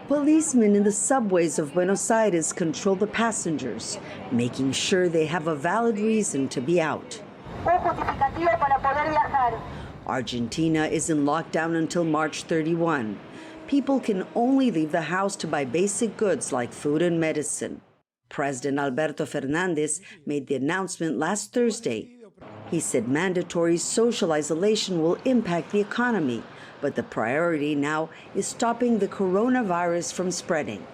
Policemen in the subways of Buenos Aires control the passengers, making sure they have a valid reason to be out. Argentina is in lockdown until March 31. People can only leave the house to buy basic goods like food and medicine. President Alberto Fernandez made the announcement last Thursday. He said mandatory social isolation will impact the economy, but the priority now is stopping the coronavirus from spreading.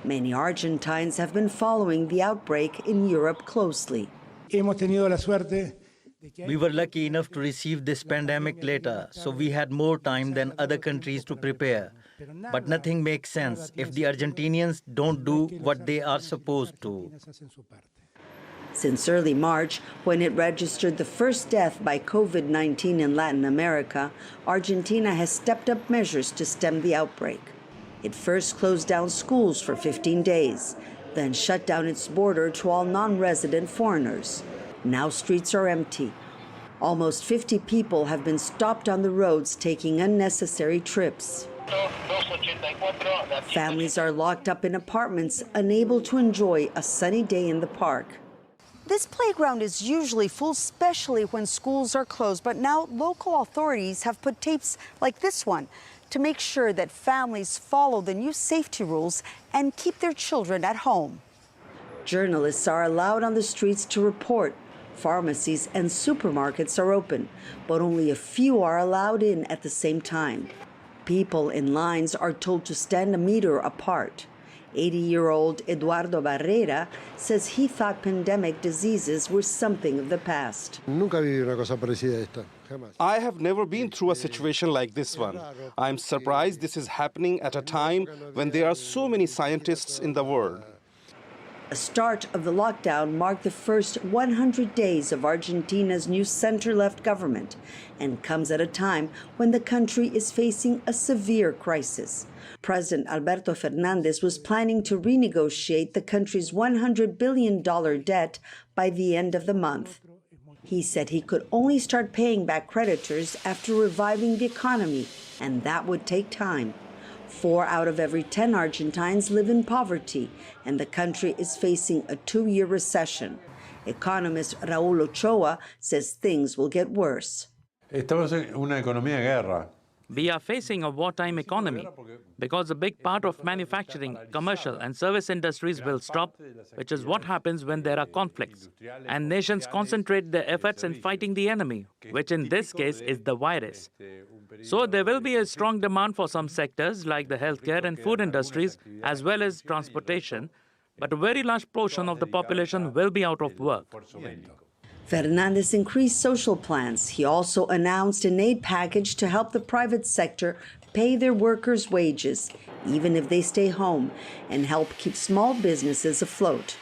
Many Argentines have been following the outbreak in Europe closely. We were lucky enough to receive this pandemic later, so we had more time than other countries to prepare. But nothing makes sense if the Argentinians don't do what they are supposed to. Since early March, when it registered the first death by COVID-19 in Latin America, Argentina has stepped up measures to stem the outbreak. It first closed down schools for 15 days, then shut down its border to all non-resident foreigners. Now streets are empty. Almost 50 people have been stopped on the roads taking unnecessary trips. Families are locked up in apartments, unable to enjoy a sunny day in the park. This playground is usually full, especially when schools are closed, but now local authorities have put tapes like this one to make sure that families follow the new safety rules and keep their children at home. Journalists are allowed on the streets to report. Pharmacies and supermarkets are open, but only a few are allowed in at the same time. People in lines are told to stand a meter apart. 80-year-old Eduardo Barrera says he thought pandemic diseases were something of the past. I have never been through a situation like this one. I'm surprised this is happening at a time when there are so many scientists in the world. The start of the lockdown marked the first 100 days of Argentina's new center-left government and comes at a time when the country is facing a severe crisis. President Alberto Fernandez was planning to renegotiate the country's $100 billion debt by the end of the month. He said he could only start paying back creditors after reviving the economy, and that would take time. 4 out of every 10 Argentines live in poverty, and the country is facing a 2-year recession. Economist Raúl Ochoa says things will get worse. We are facing a wartime economy because a big part of manufacturing, commercial and service industries will stop, which is what happens when there are conflicts. And nations concentrate their efforts in fighting the enemy, which in this case is the virus. So there will be a strong demand for some sectors like the healthcare and food industries, as well as transportation, but a very large portion of the population will be out of work. Fernandez increased social plans. He also announced an aid package to help the private sector pay their workers' wages, even if they stay home, and help keep small businesses afloat.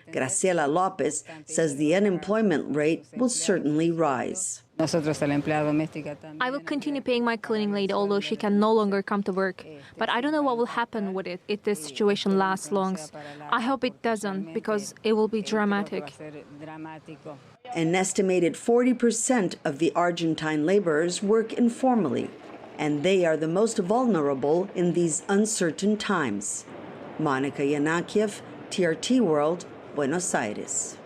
Graciela Lopez says the unemployment rate will certainly rise. I will continue paying my cleaning lady, although she can no longer come to work. But I don't know what will happen with it if this situation lasts long. I hope it doesn't, because it will be dramatic. An estimated 40% of the Argentine laborers work informally, and they are the most vulnerable in these uncertain times. Monica Yanakiew, TRT World, Buenos Aires.